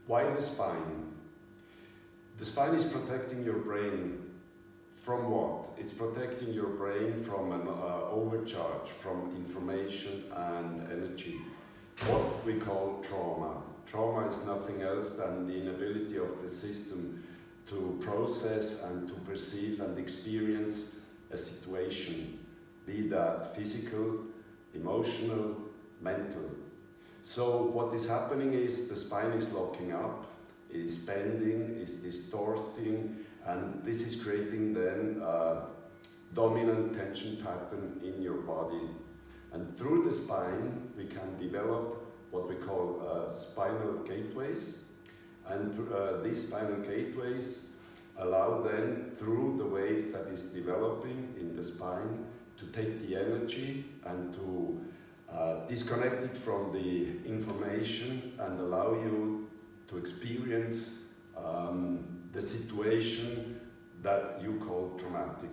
Why the spine? The spine is protecting your brain from what? It's protecting your brain from an overcharge, from information and energy. What we call trauma. Trauma is nothing else than the inability of the system to process and to perceive and experience a situation, be that physical, emotional, mental. So what is happening is the spine is locking up, is bending, is distorting, and this is creating then a dominant tension pattern in your body. And through the spine we can develop what we call spinal gateways, and these spinal gateways allow then, through the wave that is developing in the spine, to take the energy and to disconnect it from the information and allow you to experience the situation that you call traumatic.